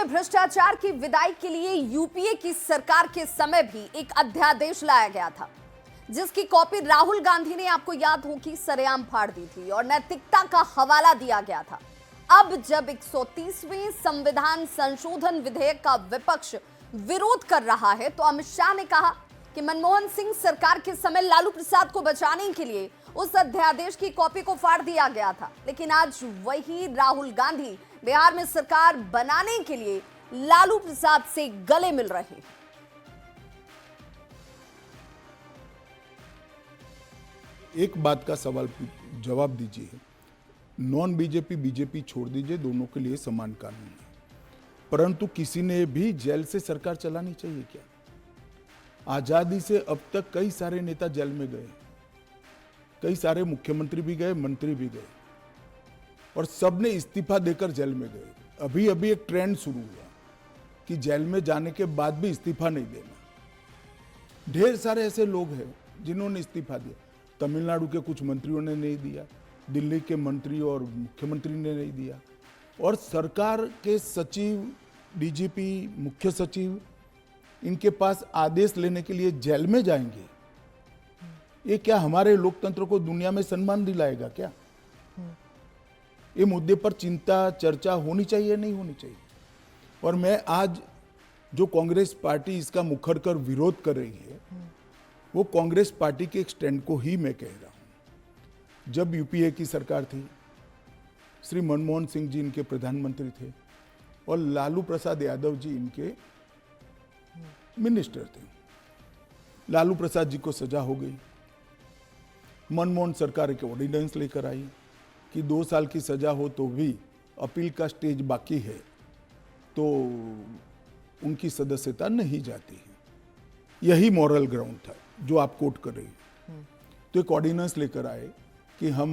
में भ्रष्टाचार की विदाई के लिए यूपीए की सरकार के समय भी एक अध्यादेश लाया गया था, जिसकी कॉपी राहुल गांधी ने, आपको याद हो कि सरेआम फाड़ दी थी और नैतिकता का हवाला दिया गया था। अब जब 130वें संविधान संशोधन विधेयक का विपक्ष विरोध कर रहा है, तो अमित शाह ने कहा कि मनमोहन सिंह सरकार के समय लालू प्रसाद को बचाने के लिए उस अध्यादेश की कॉपी को फाड़ दिया गया था। लेकिन आज वही राहुल गांधी बिहार में सरकार बनाने के लिए लालू प्रसाद से गले मिल रहे हैं। एक बात का सवाल जवाब दीजिए, नॉन बीजेपी बीजेपी छोड़ दीजिए, दोनों के लिए समान कानून है, परंतु किसी ने भी जेल से सरकार चलानी चाहिए क्या? आजादी से अब तक कई सारे नेता जेल में गए, कई सारे मुख्यमंत्री भी गए, मंत्री भी गए, और सबने इस्तीफा देकर जेल में गए। अभी अभी एक ट्रेंड शुरू हुआ कि जेल में जाने के बाद भी इस्तीफा नहीं देना। ढेर सारे ऐसे लोग हैं जिन्होंने इस्तीफा दिया। तमिलनाडु के कुछ मंत्रियों ने नहीं दिया, दिल्ली के मंत्री और मुख्यमंत्री ने नहीं दिया, और सरकार के सचिव, डीजीपी, मुख्य सचिव इनके पास आदेश लेने के लिए जेल में जाएंगे। ये क्या हमारे लोकतंत्र को दुनिया में सम्मान दिलाएगा क्या? ये मुद्दे पर चिंता, चर्चा होनी चाहिए, नहीं होनी चाहिए। और मैं आज जो कांग्रेस पार्टी इसका मुखर कर विरोध कर रही है, वो कांग्रेस पार्टी के एक स्टैंड को ही मैं कह रहा हूं। जब यूपीए की सरकार थी, श्री मनमोहन सिंह जी इनके प्रधानमंत्री थे और लालू प्रसाद यादव जी इनके मिनिस्टर थे। लालू प्रसाद जी को सजा हो गई। मनमोहन सरकार एक ऑर्डिनेंस लेकर आई कि 2 साल की सजा हो तो भी अपील का स्टेज बाकी है तो उनकी सदस्यता नहीं जाती है। यही मॉरल ग्राउंड था जो आप कोट कर रही हैं। तो एक ऑर्डिनेंस लेकर आए कि हम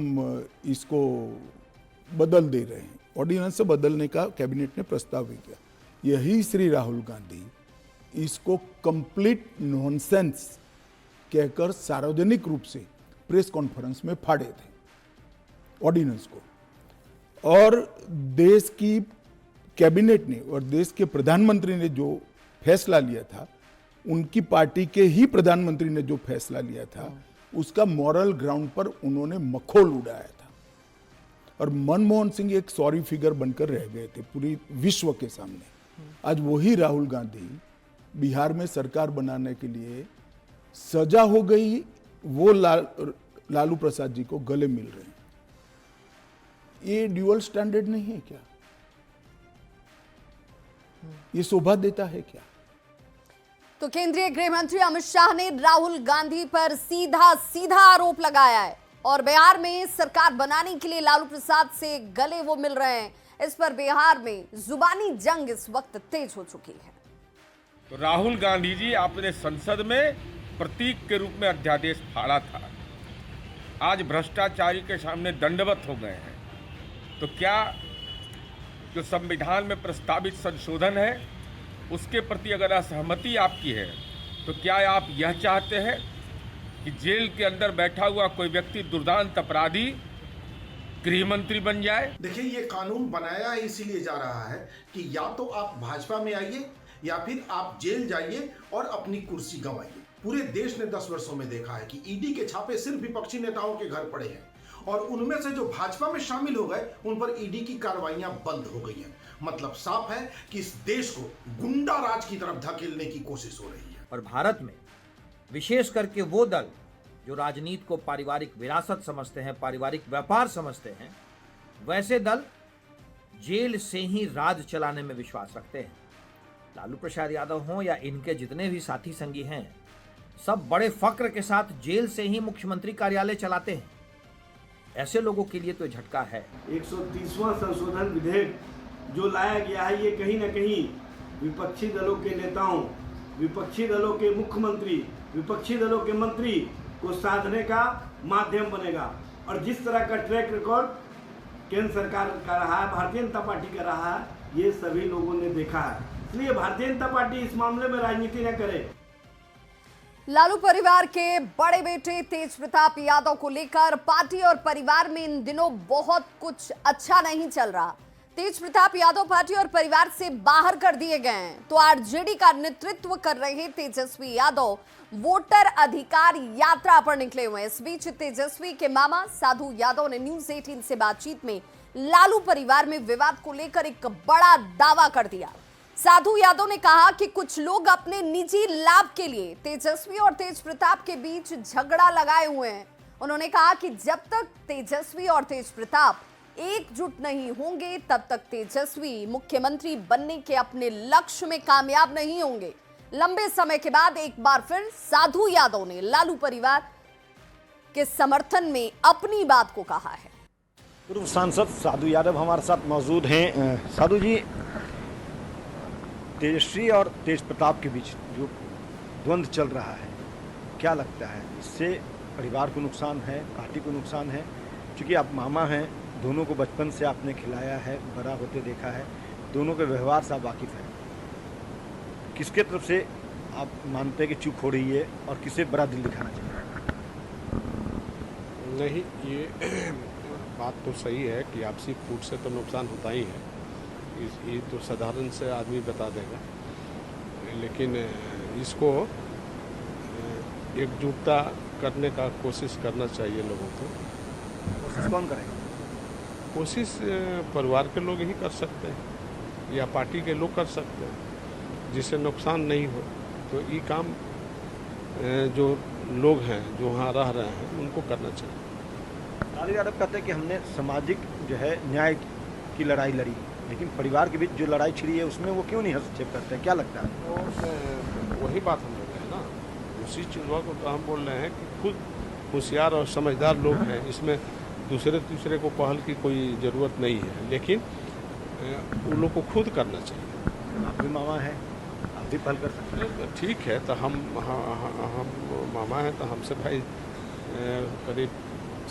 इसको बदल दे रहे हैं। ऑर्डिनेंस से बदलने का कैबिनेट ने प्रस्ताव भी किया। यही श्री राहुल गांधी इसको कंप्लीट नॉनसेंस कहकर सार्वजनिक रूप से प्रेस कॉन्फ्रेंस में फाड़े थे ऑर्डिनेंस को। और देश की कैबिनेट ने और देश के प्रधानमंत्री ने जो फैसला लिया था, उनकी पार्टी के ही प्रधानमंत्री ने जो फैसला लिया था, उसका मॉरल ग्राउंड पर उन्होंने मखौल उड़ाया था। और मनमोहन सिंह एक सॉरी फिगर बनकर रह गए थे पूरी विश्व के सामने। आज वही राहुल गांधी बिहार में सरकार बनाने के लिए सजा हो गई, वो लालू प्रसाद जी को गले मिल रहे हैं। ये ड्यूअल स्टैंडर्ड नहीं है क्या? ये शोभा देता है क्या? तो केंद्रीय गृह मंत्री अमित शाह ने राहुल गांधी पर सीधा आरोप लगाया है और बिहार में सरकार बनाने के लिए लालू प्रसाद से गले वो मिल रहे हैं। इस पर बिहार में जुबानी जंग इस वक्त तेज हो चुकी है। तो राहुल गांधी जी आपने संसद में प्रतीक के रूप में अध्यादेश फाड़ा था, आज भ्रष्टाचारी के सामने दंडवत हो गए हैं। तो क्या जो संविधान में प्रस्तावित संशोधन है उसके प्रति अगर असहमति आपकी है, तो क्या आप यह चाहते हैं कि जेल के अंदर बैठा हुआ कोई व्यक्ति दुर्दांत अपराधी गृह मंत्री बन जाए? देखिए, ये कानून बनाया इसीलिए जा रहा है कि या तो आप भाजपा में आइए या फिर आप जेल जाइए और अपनी कुर्सी गंवाइए। पूरे देश ने 10 वर्षों में देखा है कि ईडी के छापे सिर्फ विपक्षी नेताओं के घर पड़े हैं और उनमें से जो भाजपा में शामिल हो गए उन पर ईडी की कार्रवाइयां बंद हो गई हैं। मतलब साफ है कि इस देश को गुंडा राज की तरफ धकेलने की कोशिश हो रही है। और भारत में विशेष करके वो दल जो राजनीति को पारिवारिक विरासत समझते हैं, पारिवारिक व्यापार समझते हैं, वैसे दल जेल से ही राज चलाने में विश्वास रखते हैं। लालू प्रसाद यादव हों या इनके जितने भी साथी संगी हैं, सब बड़े फक्र के साथ जेल से ही मुख्यमंत्री कार्यालय चलाते हैं। ऐसे लोगों के लिए तो झटका है। 130वां संशोधन विधेयक जो लाया गया है, ये कहीं न कहीं विपक्षी दलों के नेताओं, विपक्षी दलों के मुख्यमंत्री, विपक्षी दलों के मंत्री को साधने का माध्यम बनेगा। और जिस तरह का ट्रैक रिकॉर्ड केंद्र सरकार का रहा है, भारतीय जनता पार्टी का रहा है, ये सभी लोगों ने देखा है। इसलिए भारतीय जनता पार्टी इस मामले में राजनीति न करे। लालू परिवार के बड़े बेटे तेज प्रताप यादव को लेकर पार्टी और परिवार में इन दिनों बहुत कुछ अच्छा नहीं चल रहा। तेज प्रताप यादव पार्टी और परिवार से बाहर कर दिए गए हैं, तो आरजेडी का नेतृत्व कर रहे तेजस्वी यादव वोटर अधिकार यात्रा पर निकले हुए हैं। इस बीच तेजस्वी के मामा साधु यादव ने न्यूज 18 से बातचीत में लालू परिवार में विवाद को लेकर एक बड़ा दावा कर दिया। साधु यादव ने कहा कि कुछ लोग अपने निजी लाभ के लिए तेजस्वी और तेज प्रताप के बीच झगड़ा लगाए हुए हैं। उन्होंने कहा कि जब तक तेजस्वी और तेज प्रताप एकजुट नहीं होंगे तब तक तेजस्वी मुख्यमंत्री बनने के अपने लक्ष्य में कामयाब नहीं होंगे। लंबे समय के बाद एक बार फिर साधु यादव ने लालू परिवार के समर्थन में अपनी बात को कहा है। पूर्व सांसद साधु यादव हमारे साथ मौजूद हैं। साधु जी, तेजस्वी और तेज प्रताप के बीच जो द्वंद्व चल रहा है, क्या लगता है इससे परिवार को नुकसान है, पार्टी को नुकसान है? क्योंकि आप मामा हैं, दोनों को बचपन से आपने खिलाया है, बड़ा होते देखा है, दोनों के व्यवहार से आप वाकिफ हैं। किसके तरफ से आप मानते हैं कि चूक हो रही है और किसे बड़ा दिल दिखाना चाहिए? नहीं, ये बात तो सही है कि आपसी फूट से तो नुकसान होता ही है, ये तो साधारण से आदमी बता देगा। लेकिन इसको एकजुटता करने का कोशिश करना चाहिए लोगों को। कोशिश कौन करेगा? कोशिश परिवार के लोग ही कर सकते हैं या पार्टी के लोग कर सकते हैं, जिससे नुकसान नहीं हो। तो ये काम जो लोग हैं जो वहाँ रह रहे हैं उनको करना चाहिए। साधु यादव कहते हैं कि हमने सामाजिक जो है न्याय की लड़ाई लड़ी, लेकिन परिवार के बीच जो लड़ाई छिड़ी है उसमें वो क्यों नहीं हस्तक्षेप करते हैं? क्या लगता है? तो वही बात हम बोल रहे हैं ना, उसी चीज़ को तो हम बोल रहे हैं कि खुद होशियार और समझदार लोग हैं, इसमें दूसरे को पहल की कोई ज़रूरत नहीं है, लेकिन उन लोग को खुद करना चाहिए। आप भी मामा हैं, आप भी पहल कर सकते हैं। ठीक है, तो हम मामा हैं तो हमसे भाई करीब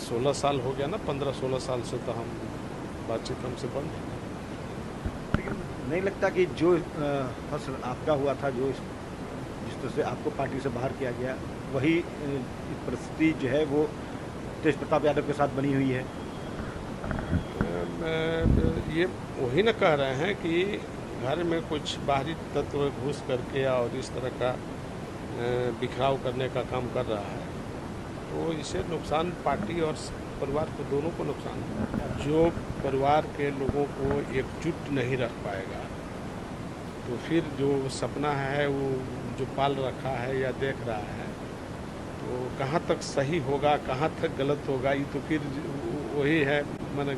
16 साल हो गया ना, 15-16 साल से तो हम बातचीत हमसे बंद है। लेकिन नहीं लगता कि जो फसल आपका हुआ था, जो जिस तरह से आपको पार्टी से बाहर किया गया, वही परिस्थिति जो है वो तेज प्रताप यादव के साथ बनी हुई है? ये वही न कह रहे हैं कि घर में कुछ बाहरी तत्व घुस करके और इस तरह का बिखराव करने का काम कर रहा है, तो इससे नुकसान पार्टी और परिवार को दोनों को नुकसान है। जो परिवार के लोगों को एकजुट नहीं रख पाएगा तो फिर जो सपना है वो जो पाल रखा है या देख रहा है, तो कहाँ तक सही होगा, कहाँ तक गलत होगा, ये तो फिर वही है। मैंने